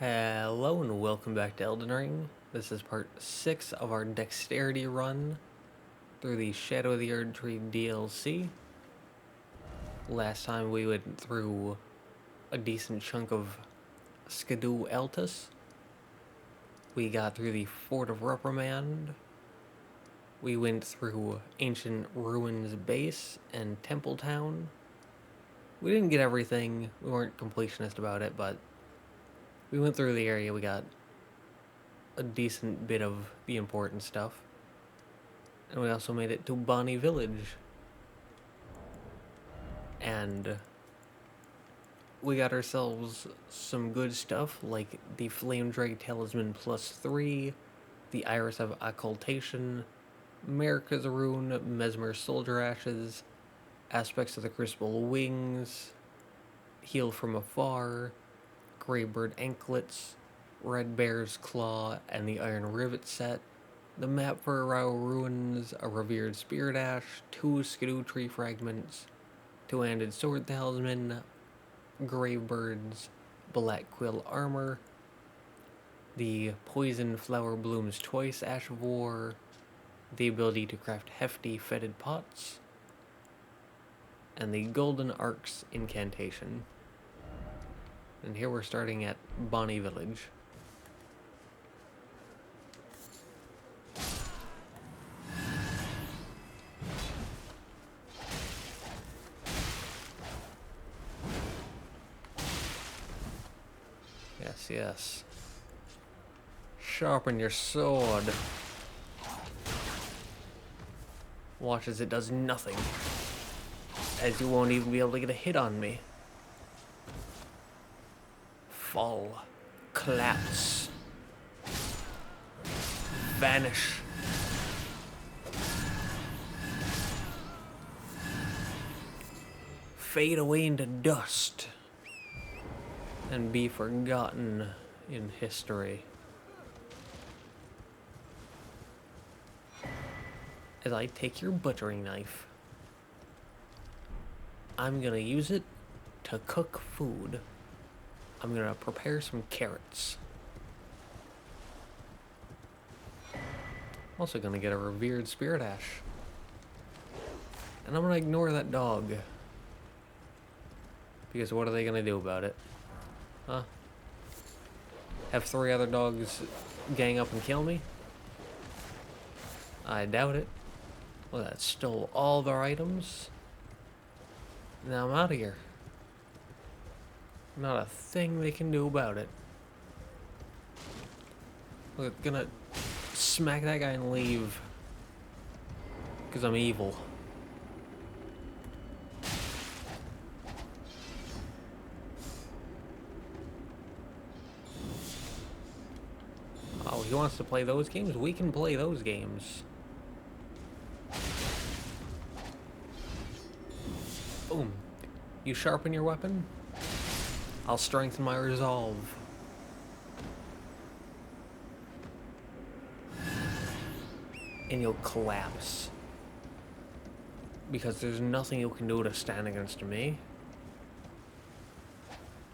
Hello and welcome back to Elden Ring. This is part 6 of our dexterity run through the Shadow of the Erdtree DLC. Last time we went through a decent chunk of Scadu Altus. We got through the Fort of Reprimand. We went through Ancient Ruins Base and Temple Town. We didn't get everything, we weren't completionist about it, but we went through the area, we got a decent bit of the important stuff. And we also made it to Bonnie Village. And we got ourselves some good stuff, like the Flame Drake Talisman +3, the Iris of Occultation, America's Rune, Mesmer Soldier Ashes, Aspects of the Crucible Wings, Heal from Afar, Greybird Anklets, Red Bear's Claw, and the Iron Rivet set, the map for Arao Ruins, a Revered Spirit Ash, 2 Scadutree Fragments, 2-handed Sword Talisman, Greybird's Black Quill Armor, the Poison Flower Blooms Twice Ash of War, the ability to craft hefty fetid pots, and the Golden Arcs Incantation. And here we're starting at Bonnie Village. Yes, yes. Sharpen your sword. Watch as it does nothing. As you won't even be able to get a hit on me. Fall. Collapse. Vanish. Fade away into dust. And be forgotten in history. As I take your butchering knife, I'm gonna use it to cook food. I'm gonna prepare some carrots. Also gonna get a Revered Spirit Ash. And I'm gonna ignore that dog. Because what are they gonna do about it? Huh? Have 3 other dogs gang up and kill me? I doubt it. Well, that stole all their items. Now I'm out of here. Not a thing they can do about it. We're gonna smack that guy and leave. Because I'm evil. Oh, he wants to play those games? We can play those games. Boom. You sharpen your weapon? I'll strengthen my resolve. And you'll collapse. Because there's nothing you can do to stand against me.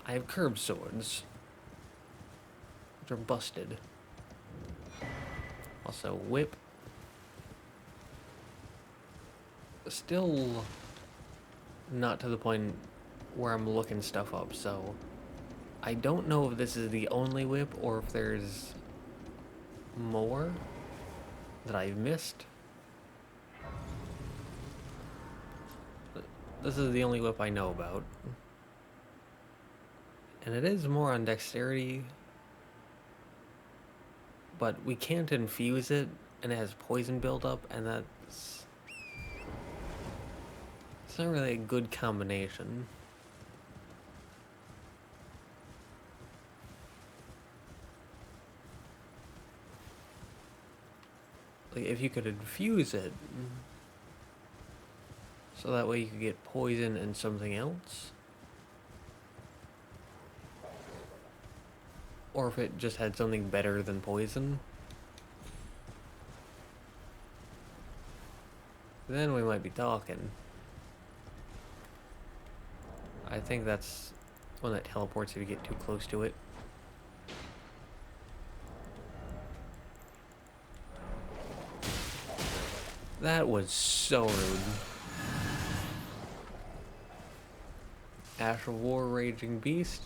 I have curved swords. Which are busted. Also, whip. Still not to the point where I'm looking stuff up, so I don't know if this is the only whip or if there's more that I've missed. This is the only whip I know about. And it is more on dexterity, but we can't infuse it, and it has poison buildup, and that's... it's not really a good combination. Like, if you could infuse it, so that way you could get poison and something else. Or if it just had something better than poison. Then we might be talking. I think that's one that teleports if you get too close to it. That was so rude. Ash of War, Raging Beast.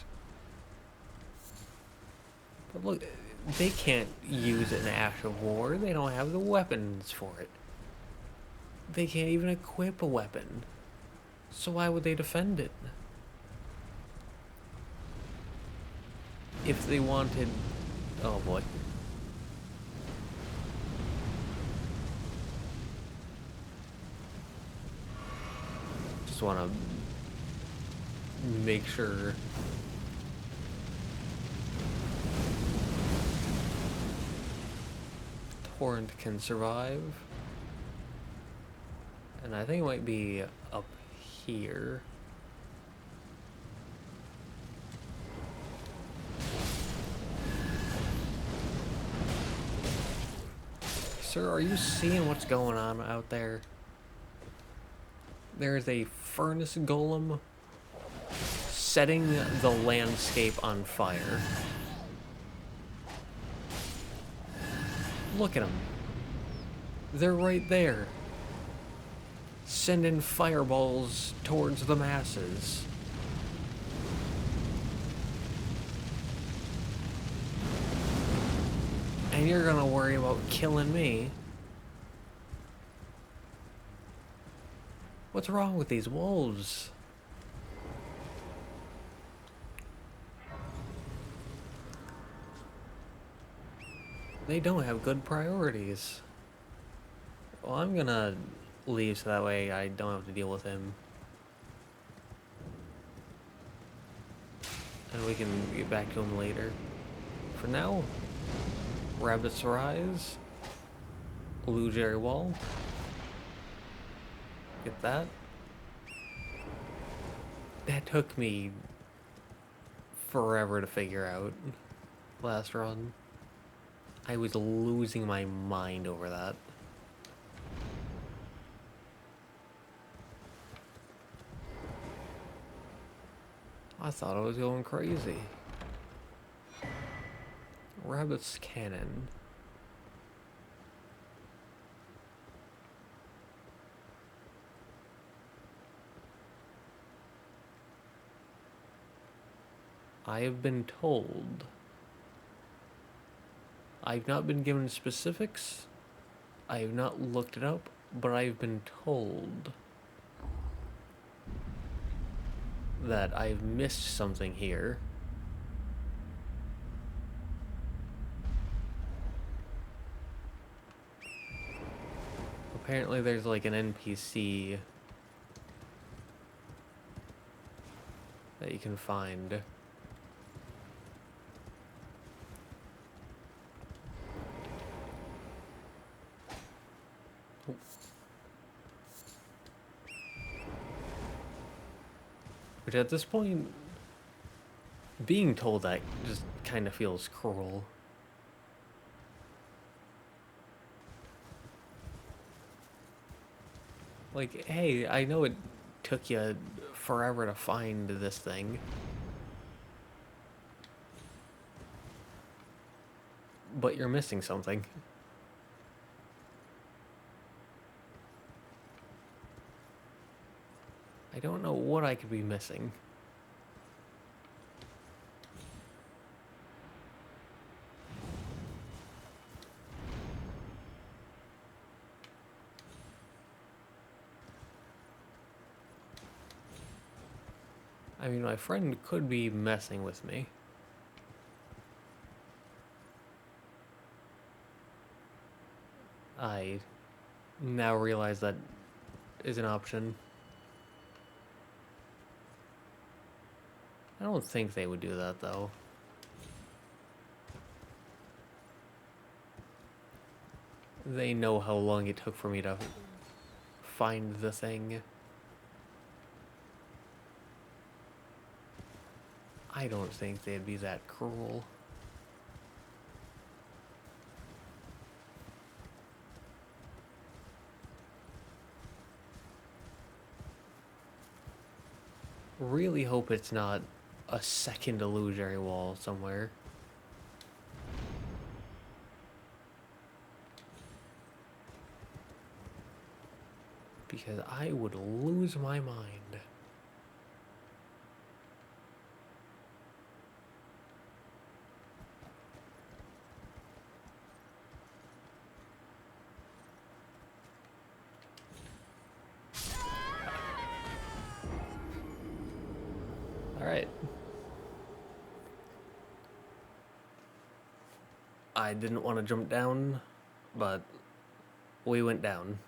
But look, they can't use an Ash of War. They don't have the weapons for it. They can't even equip a weapon. So why would they defend it? If they wanted... Oh boy. Just want to make sure... Torrent can survive. And I think it might be up here. Sir, are you seeing what's going on out there? There's a furnace golem setting the landscape on fire. Look at them. They're right there. Sending fireballs towards the masses. And you're gonna worry about killing me. What's wrong with these wolves? They don't have good priorities. Well, I'm gonna leave so that way I don't have to deal with him. And we can get back to him later. For now, Rabbit's Rise, Illusory Wall. Get that. That took me forever to figure out last run. I was losing my mind over that. I thought I was going crazy. Rabbit's Cannon. I have been told. I've not been given specifics. I have not looked it up, but I've been told that I've missed something here. Apparently there's like an NPC that you can find. Which at this point, being told that just kind of feels cruel. Like, hey, I know it took you forever to find this thing. But you're missing something. I don't know what I could be missing. I mean, my friend could be messing with me. I now realize that is an option. I don't think they would do that, though. They know how long it took for me to find the thing. I don't think they'd be that cruel. Really hope it's not a second illusory wall somewhere. because I would lose my mind. Alright. I didn't want to jump down, but we went down.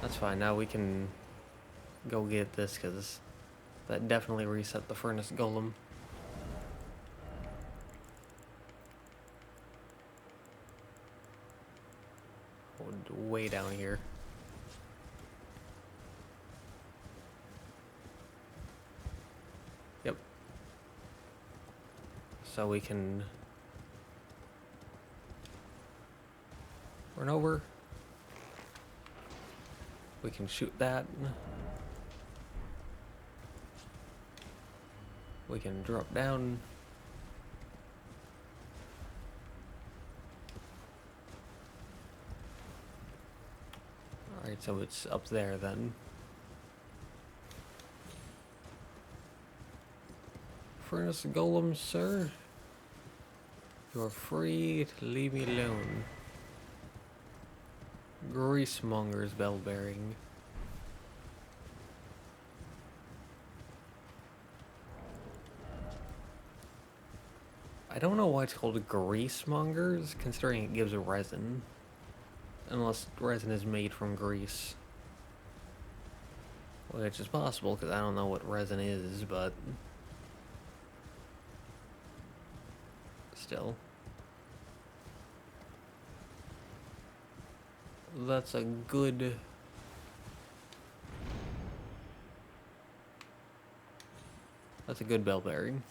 That's fine, now we can go get this, because that definitely reset the furnace golem. Way down here. Yep. So we can run over. We can shoot that. We can drop down. Alright, so it's up there then. Furnace golem, sir. You're free to leave me alone. Greasemonger's bell bearing. I don't know why it's called greasemongers, considering it gives a resin. Unless resin is made from grease. Which is possible, because I don't know what resin is, but... still. That's a good... that's a good bell bearing.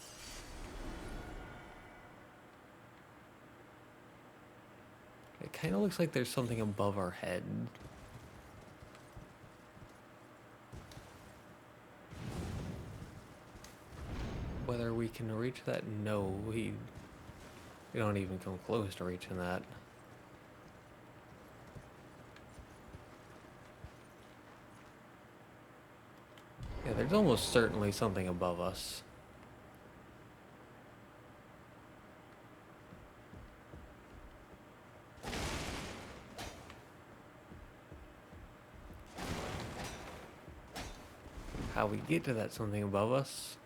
It kind of looks like there's something above our head. Whether we can reach that? No, we don't even come close to reaching that. Yeah, there's almost certainly something above us. How we get to that something above us,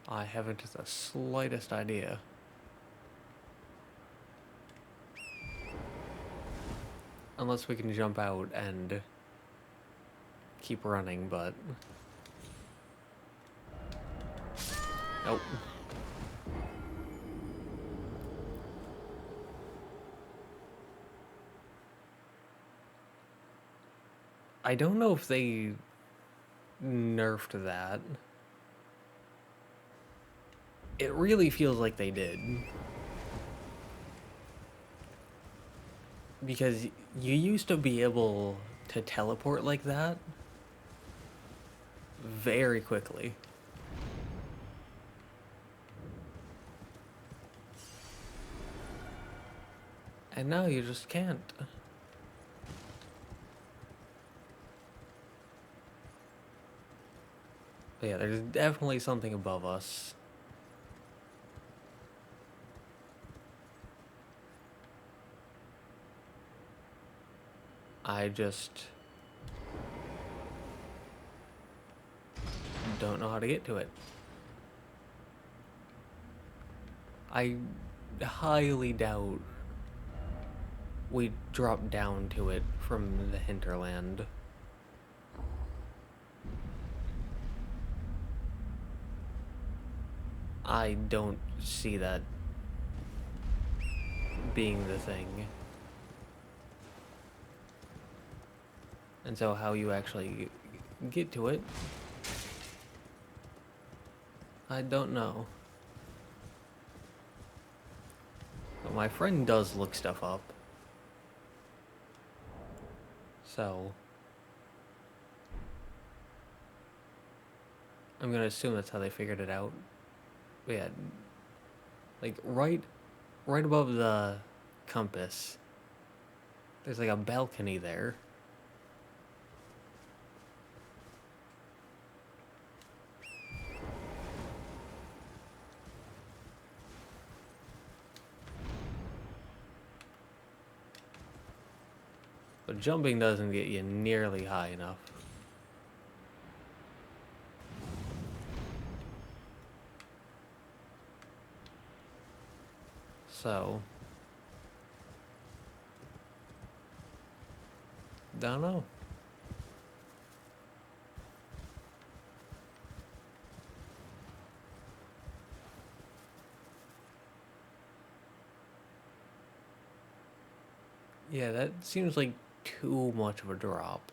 I haven't the slightest idea. Unless we can jump out and keep running, but... nope. I don't know if they nerfed that. It really feels like they did. Because you used to be able to teleport like that very quickly. And now you just can't. But yeah, there's definitely something above us. I just don't know how to get to it. I highly doubt we drop down to it from the hinterland. I don't see that being the thing. And so how you actually get to it, I don't know. But my friend does look stuff up. So I'm gonna assume that's how they figured it out. But yeah, like right right above the compass, there's like a balcony there. But jumping doesn't get you nearly high enough. So, don't know. Yeah, that seems like too much of a drop.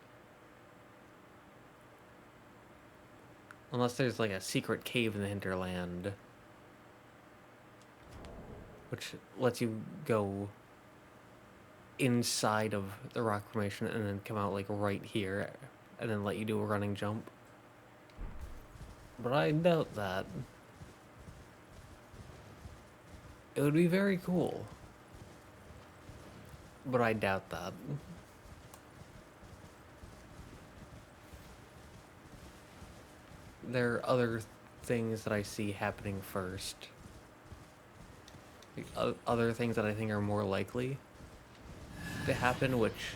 Unless there's like a secret cave in the hinterland, which lets you go inside of the rock formation and then come out like right here and then let you do a running jump. But I doubt that. It would be very cool. But I doubt that. There are other things that I see happening first. Other things that I think are more likely to happen, which,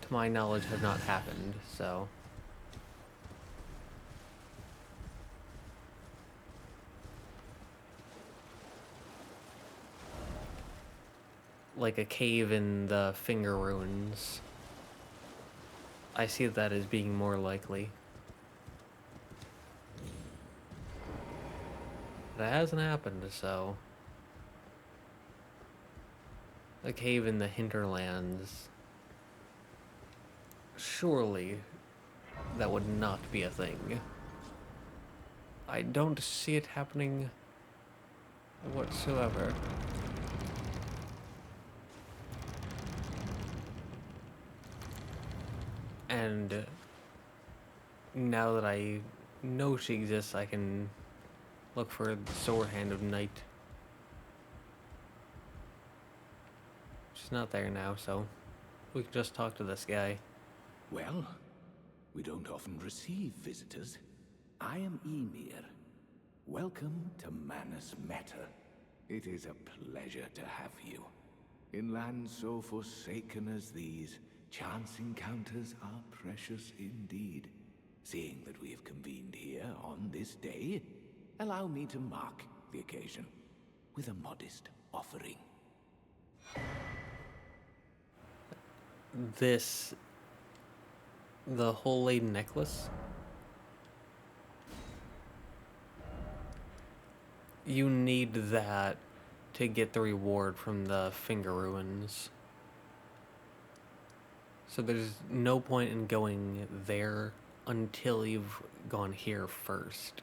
to my knowledge, have not happened, so... Like a cave in the Finger Ruins. I see that as being more likely. But it hasn't happened, so... A cave in the hinterlands. Surely that would not be a thing. I don't see it happening whatsoever. And now that I know she exists, I can look for the Sword Hand of Night. She's not there now, so we can just talk to this guy. Well, we don't often receive visitors. I am Ymir. Welcome to Manus Metyr. It is a pleasure to have you. In lands so forsaken as these, chance encounters are precious indeed. Seeing that we have convened here on this day, allow me to mark the occasion with a modest offering. The whole laden necklace? You need that to get the reward from the Finger Ruins. So there's no point in going there until you've gone here first.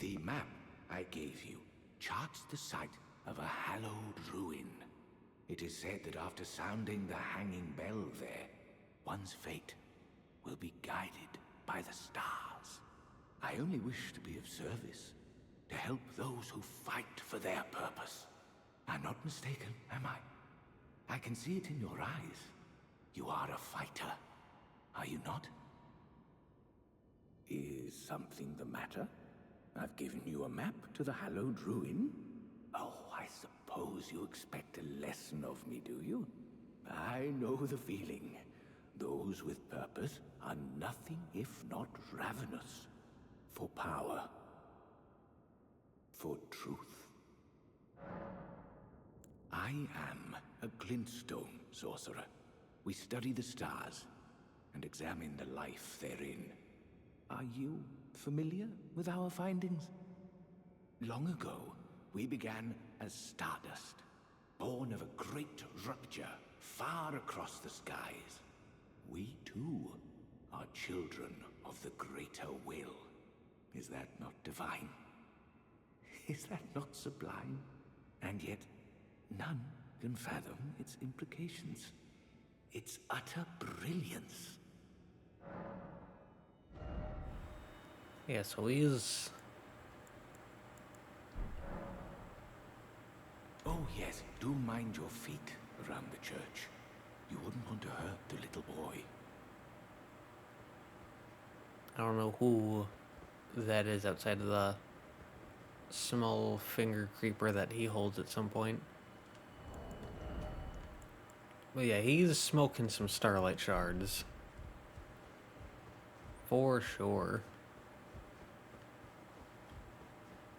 The map I gave you charts the site of a hallowed ruin. It is said that after sounding the hanging bell there, one's fate will be guided by the stars. I only wish to be of service, to help those who fight for their purpose. I'm not mistaken, am I? I can see it in your eyes. You are a fighter, are you not? Is something the matter? I've given you a map to the hallowed ruin. Oh, I suppose you expect a lesson of me, do you? I know the feeling. Those with purpose are nothing if not ravenous. For power. For truth. I am a glintstone sorcerer. We study the stars and examine the life therein. Are you familiar with our findings? Long ago, we began as stardust, born of a great rupture far across the skies. We too are children of the greater will. Is that not divine? Is that not sublime? And yet, none can fathom its implications. Its utter brilliance. Yeah, so he's yes, do mind your feet around the church. You wouldn't want to hurt the little boy. I don't know who that is outside of the small finger creeper that he holds at some point. But yeah, he's smoking some starlight shards. For sure.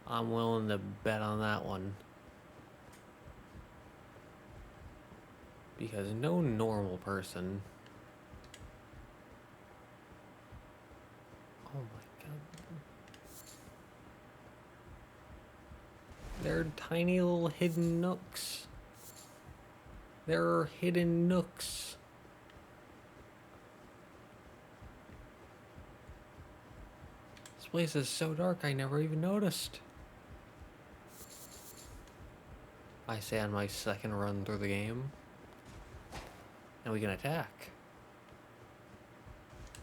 I'm willing to bet on that one. Because no normal person... Oh my god. They're tiny little hidden nooks. There are hidden nooks. This place is so dark I never even noticed. I say on my second run through the game. And we can attack.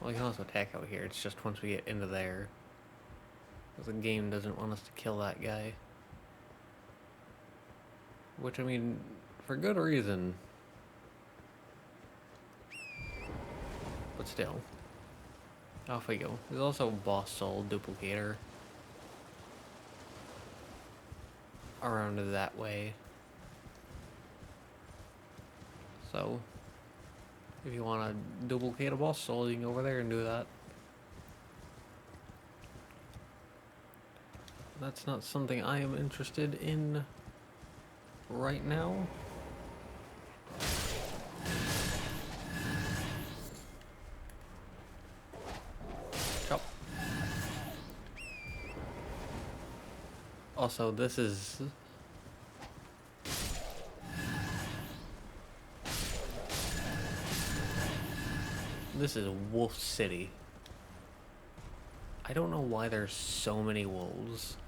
Well, we can also attack out here. It's just once we get into there. Because the game doesn't want us to kill that guy. Which, I mean, for good reason. But still. Off we go. There's also Boss Soul Duplicator. Around that way. So, if you want to duplicate a boss soul, you can go over there and do that. That's not something I am interested in right now. Chop. Also, this is... This is Wolf City. I don't know why there's so many wolves.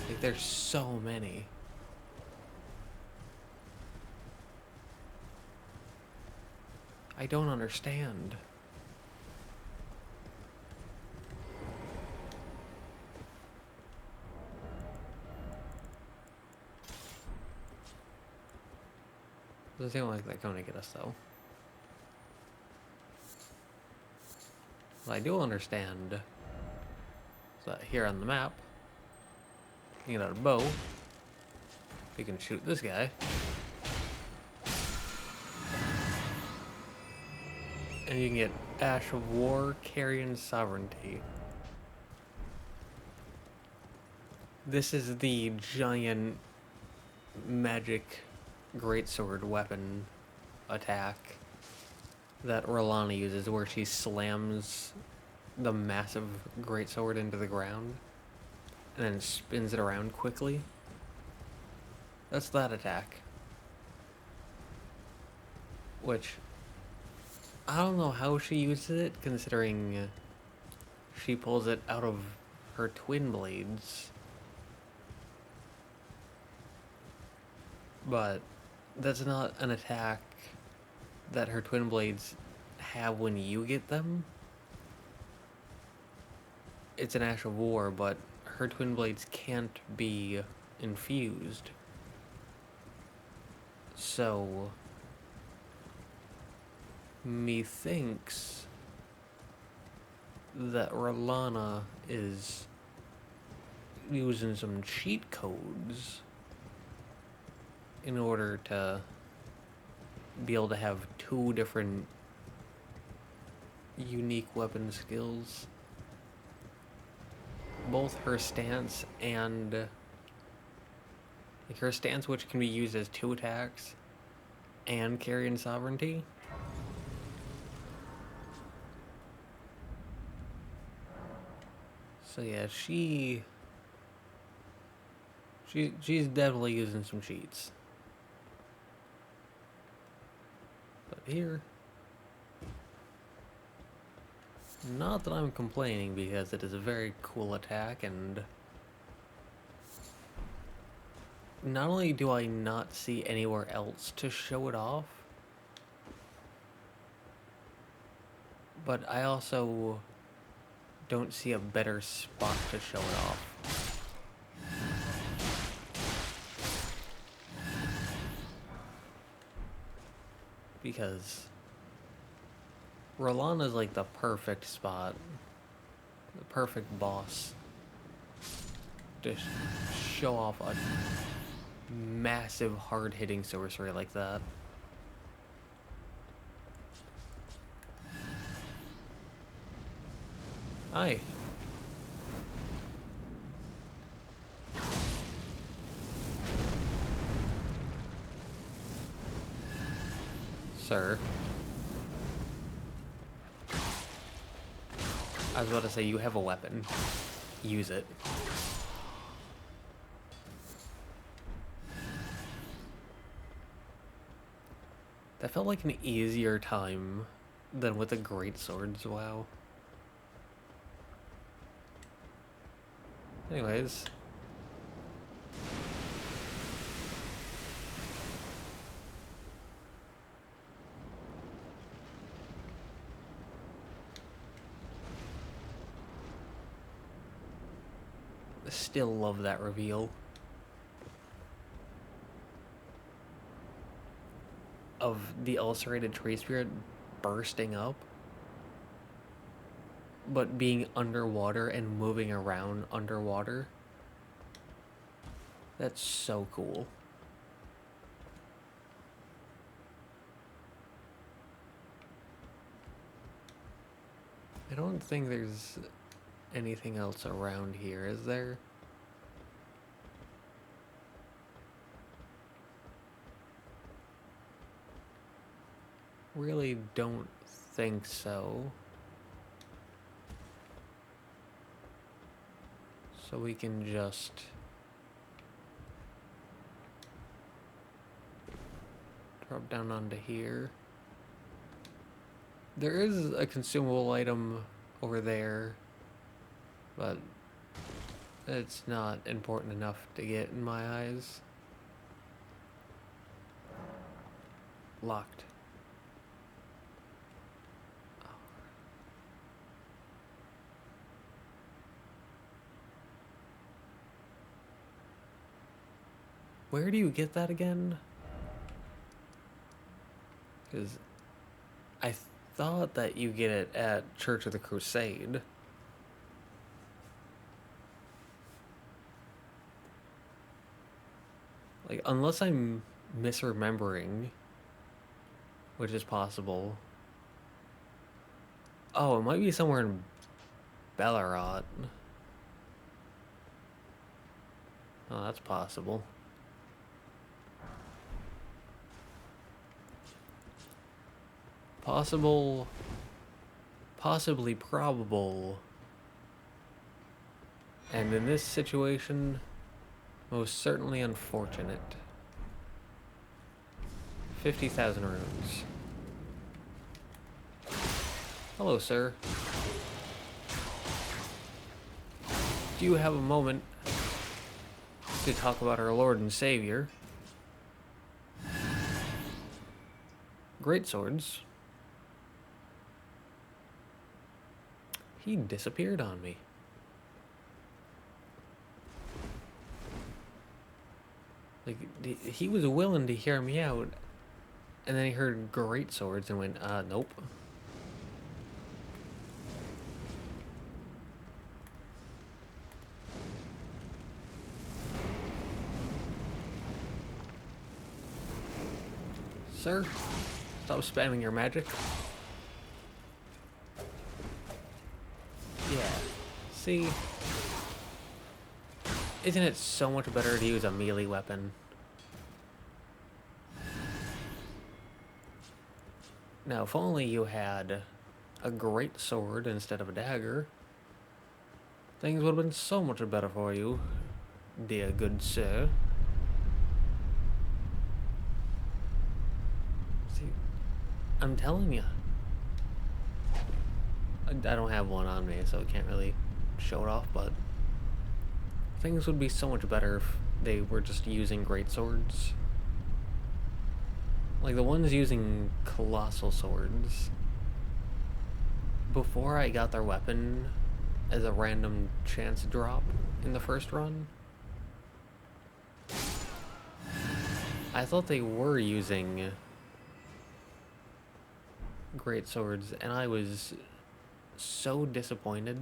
Like, there's so many. I don't understand. Doesn't seem like they're gonna get us, though. What I do understand is that here on the map, you get out a bow, you can shoot this guy, and you can get Ash of War, Carian Sovereignty. This is the giant magic greatsword weapon attack that Rolana uses, where she slams the massive greatsword into the ground and then spins it around quickly. That's that attack. Which, I don't know how she uses it, considering she pulls it out of her twin blades. But that's not an attack that her twin blades have when you get them. It's an Ash of War, but her twin blades can't be infused. So, methinks that Rolana is using some cheat codes in order to be able to have two different unique weapon skills. Both her stance and... like her stance, which can be used as 2 attacks, and Carian Sovereignty. So yeah, she's definitely using some cheats. But here, not that I'm complaining, because it is a very cool attack, and not only do I not see anywhere else to show it off, but I also don't see a better spot to show it off. because Rolan is like the perfect spot, the perfect boss to show off a massive hard-hitting sorcery like that. Hi. Sir. I was about to say, you have a weapon. Use it. That felt like an easier time than with the great swords, wow. Anyways. Still love that reveal of the ulcerated tree spirit bursting up, but being underwater and moving around underwater. That's so cool. I don't think there's anything else around here, is there? Really don't think so. So we can just drop down onto here. There is a consumable item over there, but it's not important enough to get in my eyes. Locked. Where do you get that again? Because I thought that you get it at Church of the Crusade. Like, unless I'm misremembering, which is possible. Oh, it might be somewhere in Bellerot. Oh, that's possible. Possible, possibly probable, and in this situation, most certainly unfortunate. 50,000 runes. Hello, sir. Do you have a moment to talk about our Lord and Savior? Great swords. He disappeared on me. Like, he was willing to hear me out, and then he heard great swords and went, nope. Sir, stop spamming your magic. Yeah, see? Isn't it so much better to use a melee weapon? Now, if only you had a great sword instead of a dagger, things would have been so much better for you, dear good sir. See, I'm telling you. I don't have one on me, so I can't really show it off, but things would be so much better if they were just using great swords. Like the ones using colossal swords. Before I got their weapon as a random chance drop in the first run, I thought they were using great swords, and I was so disappointed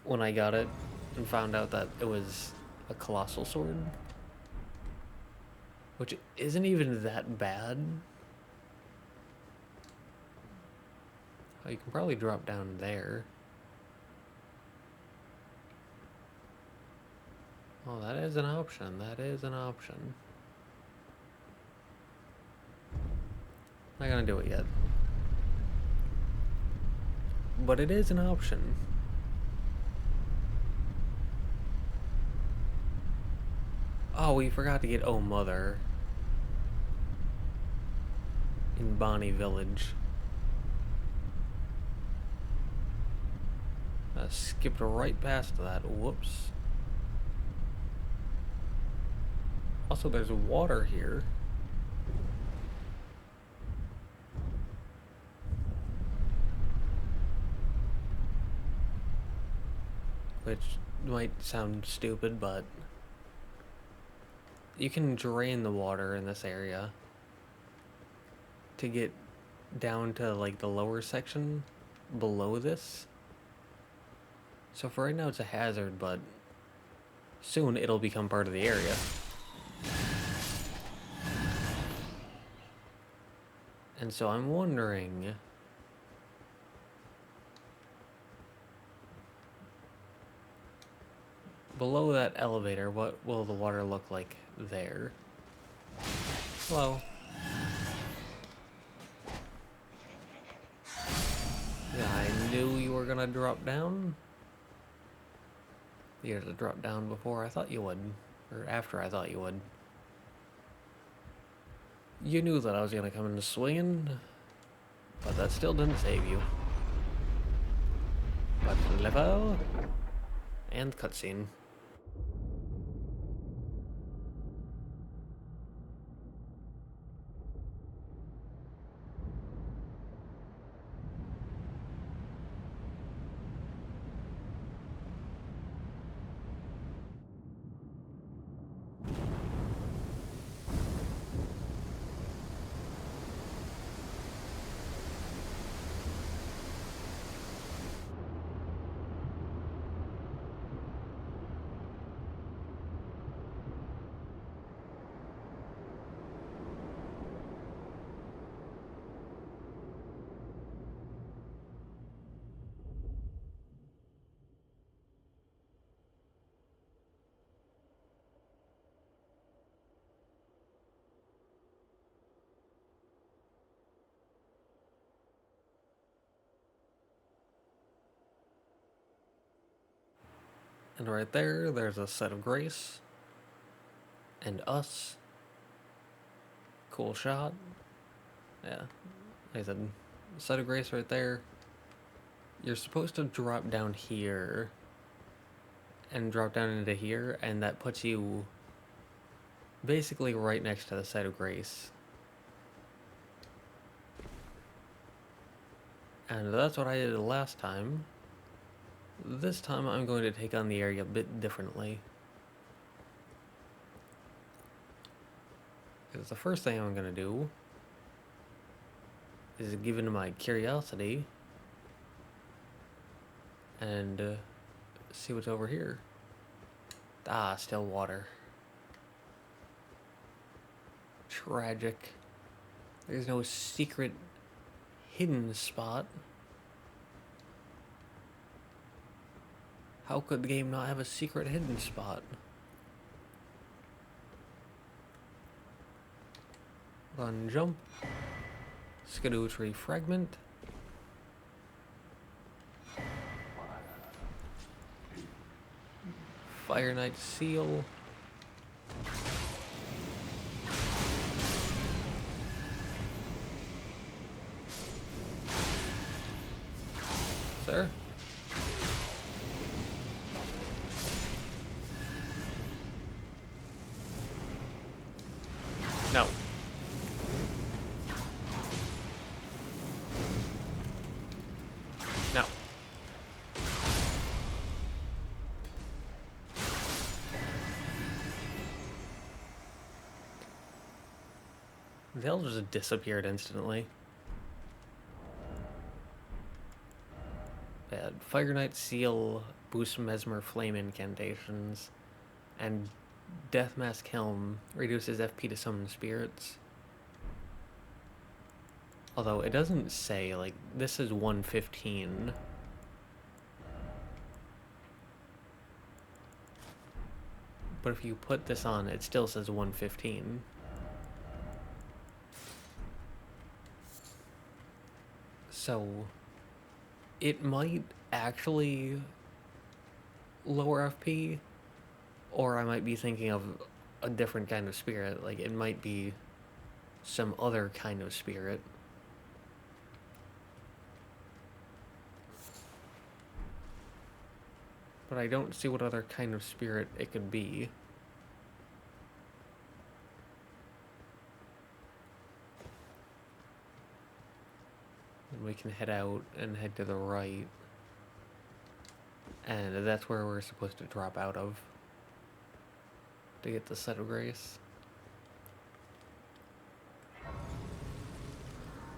when I got it and found out that it was a colossal sword, which isn't even that bad. Oh, you can probably drop down there. Oh, that is an option. That is an option. Not gonna do it yet. But it is an option. Oh, we forgot to get Oh Mother in Bonnie Village. I skipped right past that. Whoops. Also, there's water here. Which might sound stupid, but you can drain the water in this area to get down to like the lower section below this. So for right now it's a hazard, but soon it'll become part of the area. And so I'm wondering, below that elevator, what will the water look like there? Hello. Yeah, I knew you were gonna drop down. You had to drop down before I thought you would, or after I thought you would. You knew that I was gonna come in swinging, but that still didn't save you. But level and cutscene. And right there, there's a set of grace. And us. Cool shot. Yeah. Like I said, set of grace right there. You're supposed to drop down here. And drop down into here. And that puts you basically right next to the site of grace. And that's what I did last time. This time I'm going to take on the area a bit differently. Because the first thing I'm going to do is give in to my curiosity and see what's over here. Ah, still water. Tragic. There's no secret hidden spot. How could the game not have a secret hidden spot? Run, jump. Scadutree fragment. Fire Knight seal. Sir? No. No. They'll just disappeared instantly. Fire Knight Seal boosts Mesmer Flame incantations, and Death Mask Helm reduces FP to summon spirits. Although it doesn't say, like, this is 115. But if you put this on, it still says 115. So it might actually lower FP, or I might be thinking of a different kind of spirit. Like, it might be some other kind of spirit. But I don't see what other kind of spirit it could be. And we can head out and head to the right. And that's where we're supposed to drop out of to get the Set of Grace.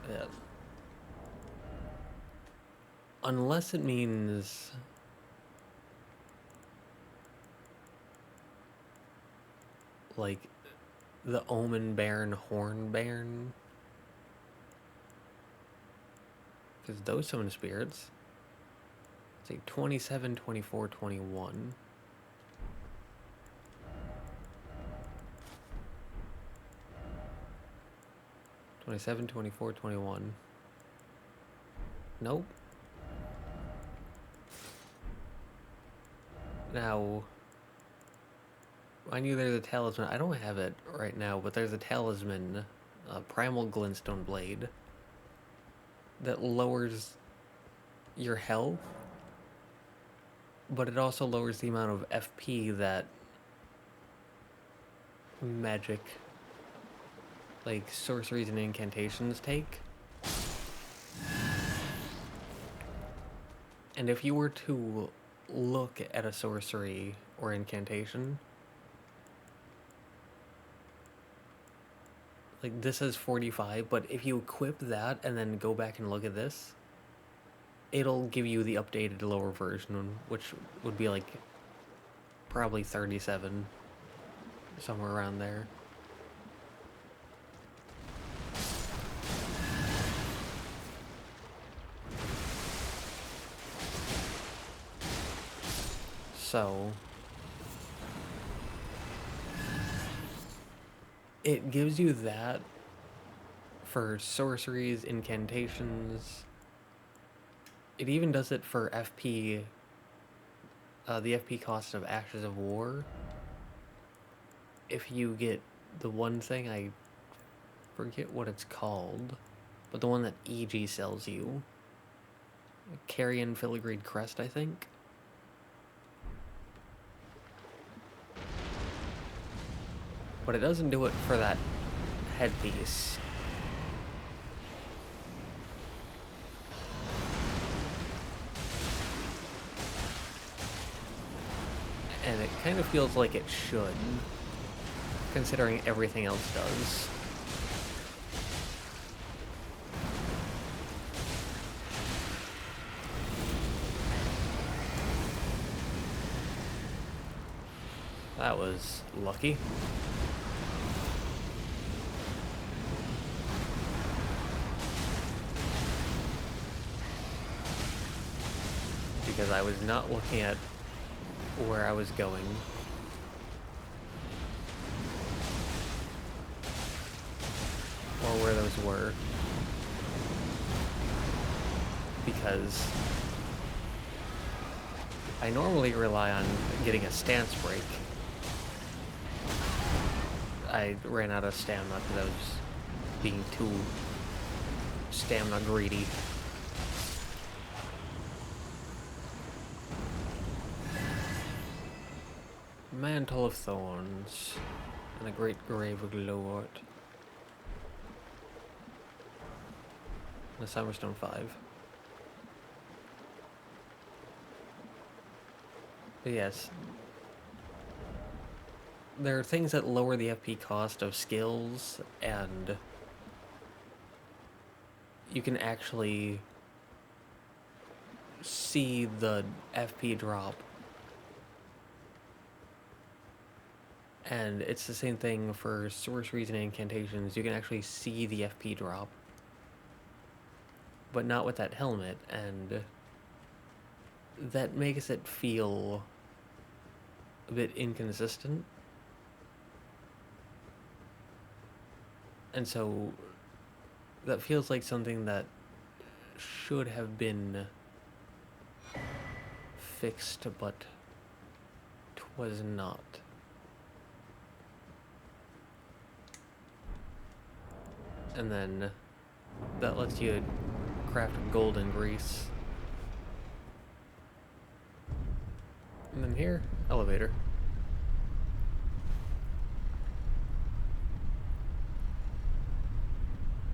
Yeah. Unless it means like the Omen Baron, Horn Baron, because those summon spirits. It's like 27, 24, 21. (27, 24, 21). Nope. Now, I knew there's a talisman. I don't have it right now, but there's a talisman, Primal Glintstone Blade, that lowers your health, but it also lowers the amount of FP that magic, like sorceries and incantations, take. And if you were to look at a sorcery or incantation, like this is 45, but if you equip that and then go back and look at this, it'll give you the updated lower version, which would be like probably 37, somewhere around there. So it gives you that for sorceries, incantations. It even does it for FP, the FP cost of Ashes of War. If you get the one thing, I forget what it's called, but the one that EG sells you. Carian Filigree Crest, I think. But it doesn't do it for that headpiece. And it kind of feels like it should, considering everything else does. That was lucky. Because I was not looking at where I was going. Or where those were. Because I normally rely on getting a stance break. I ran out of stamina because I was being too stamina greedy. Mantle of Thorns and a Great Grave of Glowort. The Summerstone 5. But yes, there are things that lower the FP cost of skills, and you can actually see the FP drop. And it's the same thing for sorceries and incantations. You can actually see the FP drop. But not with that helmet, and that makes it feel a bit inconsistent. And so that feels like something that should have been fixed, but 'twas not. And then that lets you craft golden grease. And then here, elevator.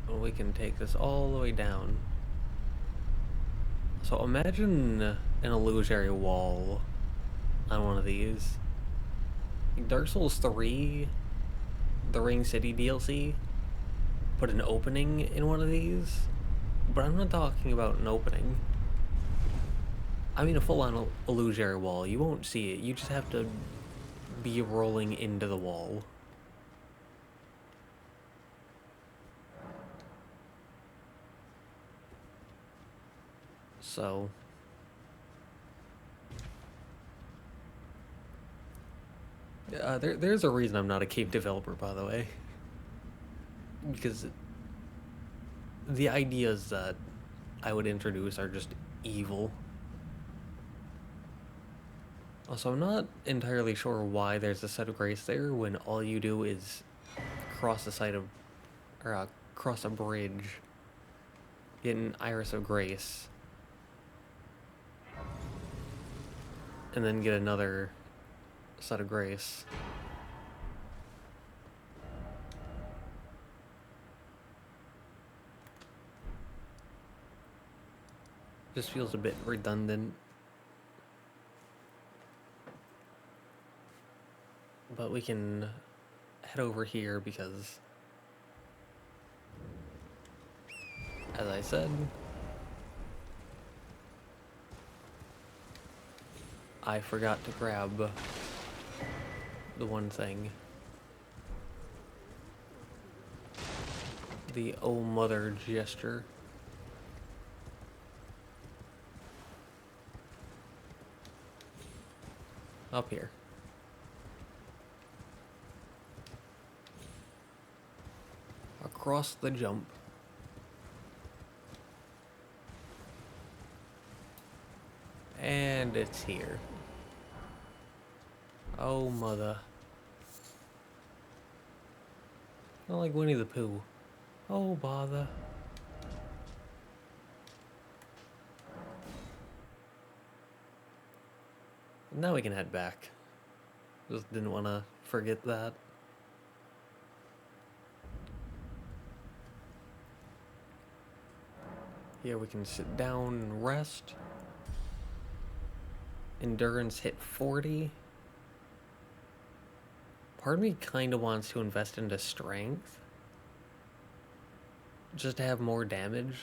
And we can take this all the way down. So imagine an illusory wall on one of these. Dark Souls 3, the Ring City DLC, put an opening in one of these, but I'm not talking about an opening. I mean a full-on illusory wall. You won't see it. You just have to be rolling into the wall. So there's a reason I'm not a game developer, by the way. Because the ideas that I would introduce are just evil. Also, I'm not entirely sure why there's a set of grace there when all you do is cross the side of, or cross a bridge, get an Iris of Grace, and then get another set of grace. Just feels a bit redundant. But we can head over here because, as I said, I forgot to grab the one thing. The Oh Mother gesture. Up here. Across the jump. And it's here. Oh mother. Not like Winnie the Pooh. Oh bother. Now we can head back. Just didn't want to forget that. Here we can sit down and rest. Endurance hit 40. Part of me kind of wants to invest into strength. Just to have more damage.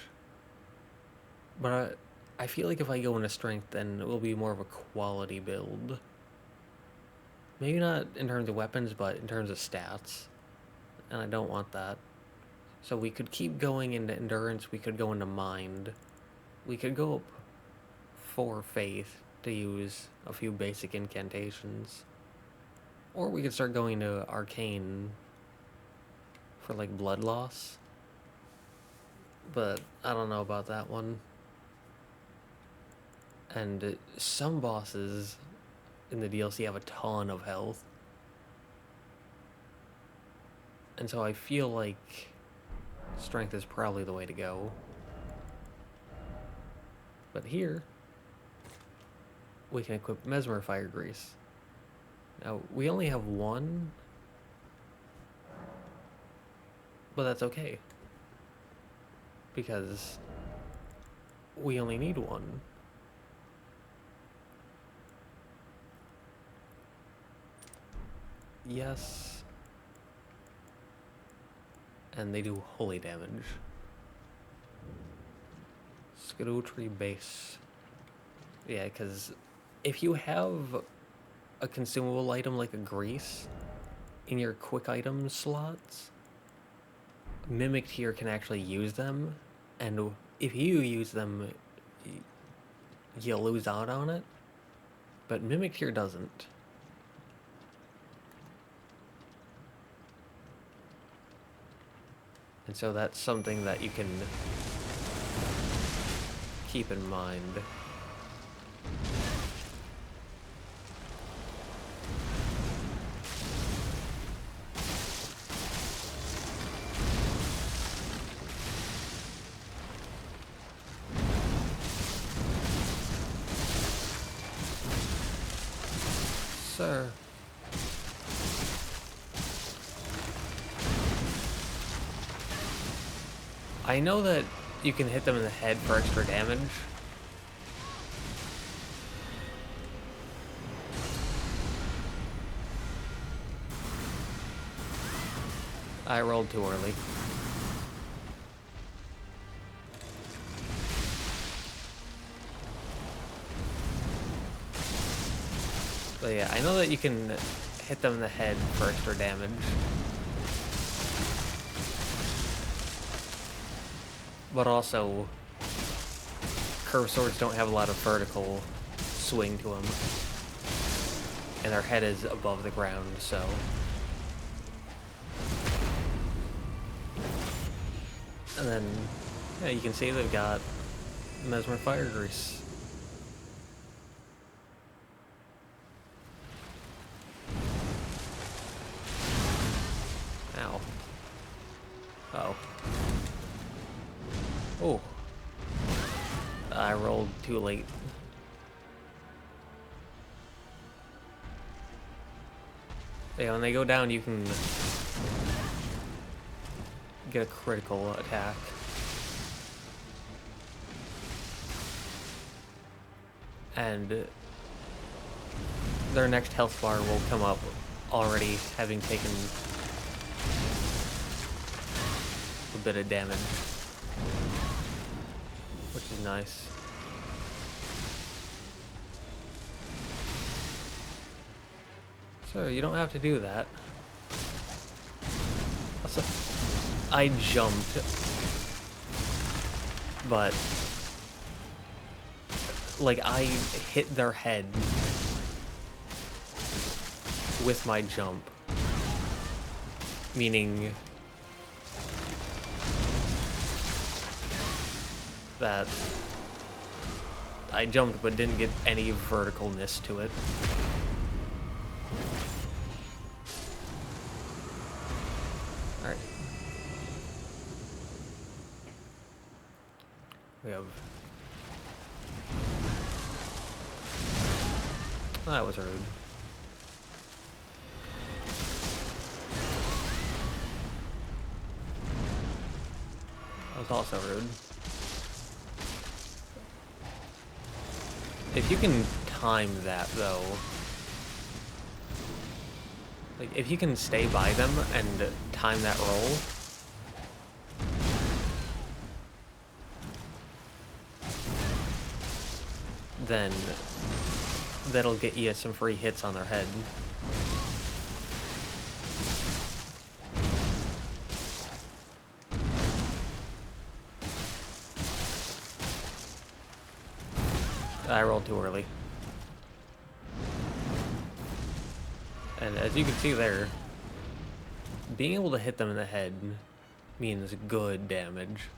But I feel like if I go into strength, then it will be more of a quality build. Maybe not in terms of weapons, but in terms of stats. And I don't want that. So we could keep going into endurance, we could go into mind. We could go up for faith to use a few basic incantations. Or we could start going to arcane for like blood loss. But I don't know about that one. And some bosses in the DLC have a ton of health. And so I feel like strength is probably the way to go. But here, we can equip Mesmer Fire Grease. Now, we only have one, but that's okay. Because we only need one. Yes. And they do holy damage. Scadutree base. Yeah, because if you have a consumable item like a grease in your quick item slots, Mimic Tier can actually use them, and if you use them, you lose out on it, but Mimic Tier doesn't. And so that's something that you can keep in mind. Sir. I know that you can hit them in the head for extra damage. I rolled too early. But yeah, I know that you can hit them in the head for extra damage. But also, curved swords don't have a lot of vertical swing to them. And their head is above the ground, so... And then, yeah, you can see they've got Mesmer Fire Grease. Ow. Uh-oh. Oh. I rolled too late. Yeah, when they go down, you can get a critical attack. And their next health bar will come up already having taken a bit of damage, which is nice. So you don't have to do that. Also, I jumped, but like I hit their head with my jump, meaning that I jumped but didn't get any verticalness to it. Alright. We have... Oh, that was rude. That was also rude. If you can time that, though... Like, if you can stay by them and time that roll... then that'll get you some free hits on their head. I rolled too early. And as you can see there, being able to hit them in the head means good damage.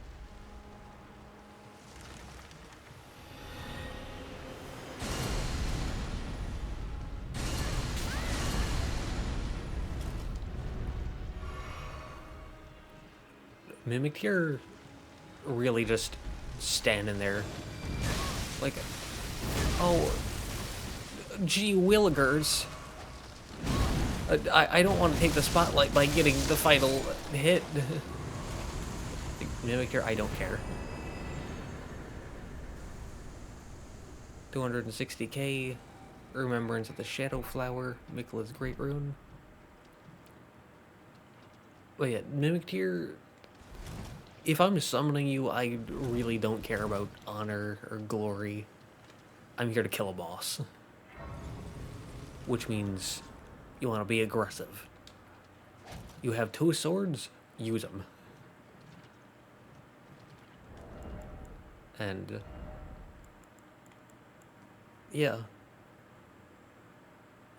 Metyr really just standing there like, oh, gee willikers. I don't want to take the spotlight by getting the final hit. Metyr, I don't care. 260k, Remembrance of the Shadow Flower, Miquella's Great Rune. But yeah, Metyr, if I'm summoning you, I really don't care about honor or glory. I'm here to kill a boss. Which means you want to be aggressive. You have 2 swords, use them. And yeah.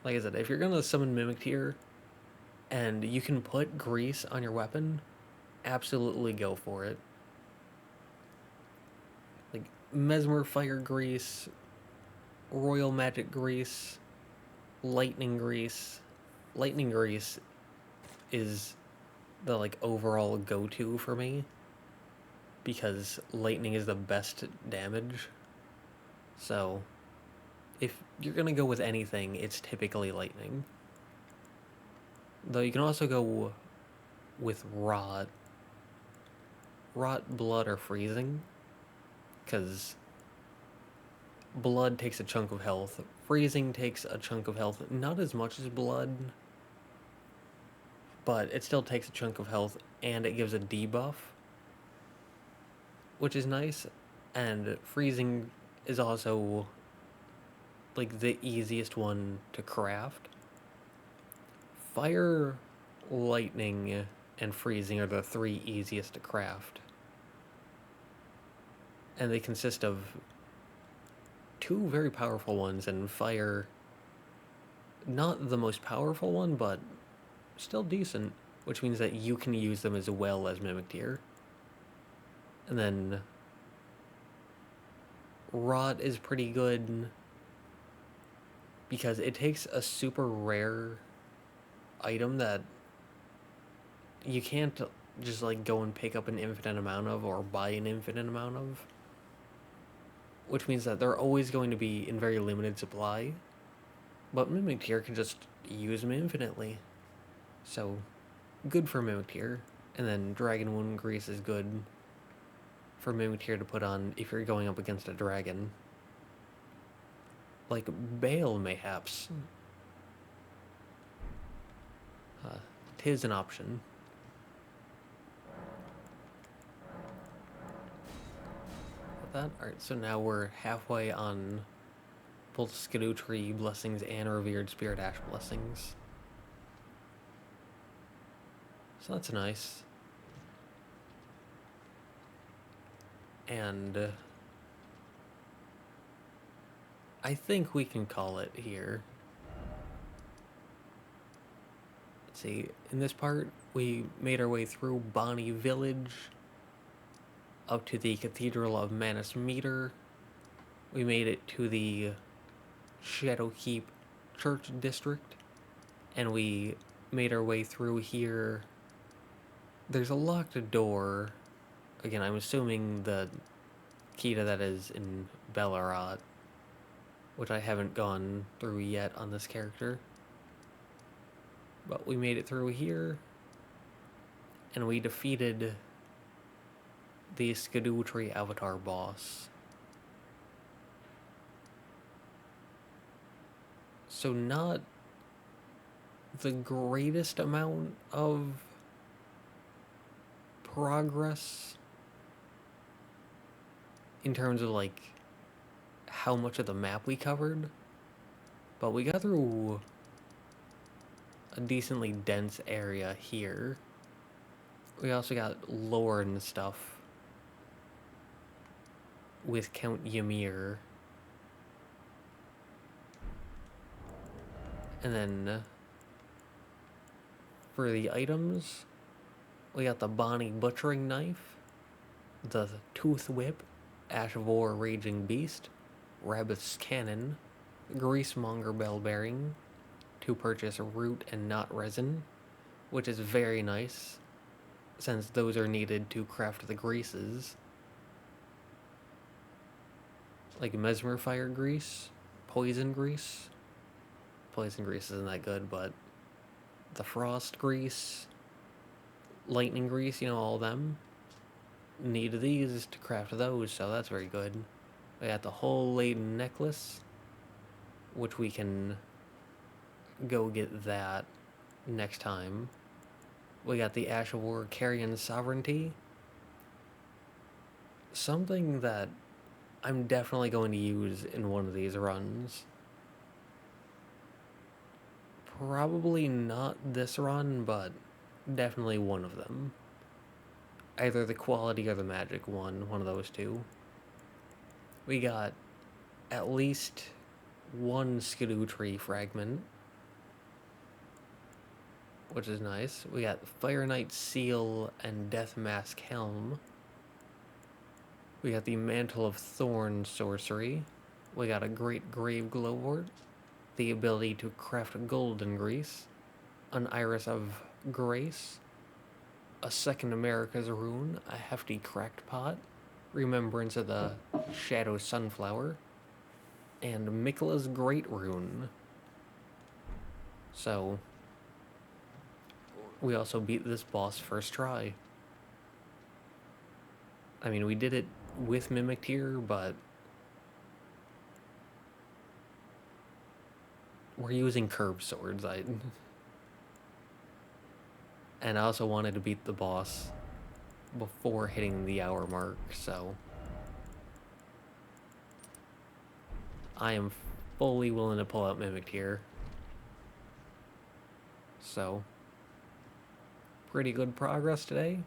Like I said, if you're gonna summon Metyr and you can put grease on your weapon, absolutely go for it. Like Mesmer Fire Grease, Royal Magic Grease, Lightning Grease. Lightning Grease is the like overall go-to for me because lightning is the best damage. So if you're gonna go with anything, it's typically lightning. Though you can also go with rot, blood, or freezing, because blood takes a chunk of health. Freezing takes a chunk of health, not as much as blood, but it still takes a chunk of health, and it gives a debuff, which is nice. And freezing is also like the easiest one to craft. Fire, lightning, and freezing are the 3 easiest to craft. And they consist of 2 very powerful ones, and fire, not the most powerful one, but still decent, which means that you can use them as well as Metyr. And then rot is pretty good because it takes a super rare item that you can't just like go and pick up an infinite amount of or buy an infinite amount of, which means that they're always going to be in very limited supply, but Metyr can just use them infinitely. So good for Metyr. And then Dragon Wound Grease is good for Metyr to put on if you're going up against a dragon. Like Bale, mayhaps. 'Tis an option. With that, alright, so now we're halfway on both Scadutree blessings and Revered Spirit Ash blessings. So that's nice. And I think we can call it here. Let's see, in this part, we made our way through Bonnie Village, up to the Cathedral of Manus Metyr. We made it to the Shadowkeep Church District, and we made our way through here. There's a locked door. Again, I'm assuming the key to that is in Bellerat, which I haven't gone through yet on this character. But we made it through here, and we defeated the Scadutree Avatar boss. So not the greatest amount of progress in terms of like how much of the map we covered, but we got through a decently dense area here. We also got lore and stuff with Count Ymir. And then for the items, we got the Bonnie Butchering Knife, the Tooth Whip, Ash of War Raging Beast, Rabbit's Cannon, Greasemonger Bell Bearing, to purchase root and not resin, which is very nice, since those are needed to craft the greases. Like Mesmer Fire Grease, Poison Grease. Poison Grease isn't that good, but the Frost Grease, Lightning Grease, you know, all them. Need these to craft those, so that's very good. We got the Hull Laden Necklace, which we can go get that next time. We got the Ash of War Carian Sovereignty. Something that I'm definitely going to use in one of these runs. Probably not this run, but definitely one of them. Either the quality or the magic one of those two. We got at least one Scadutree fragment, which is nice. We got Fire Knight Seal and Death Mask Helm. We got the Mantle of Thorn sorcery. We got a Great Grave Glowwort, the ability to craft golden grease, an Iris of Grace, a Second America's Rune, a hefty cracked pot, Remembrance of the Shadow Sunflower, and Mikla's Great Rune. So, we also beat this boss first try. I mean, we did it with Metyr, but we're using curved swords. And I also wanted to beat the boss before hitting the hour mark, so I am fully willing to pull out Metyr. So, pretty good progress today.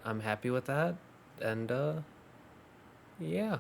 I'm happy with that, and yeah.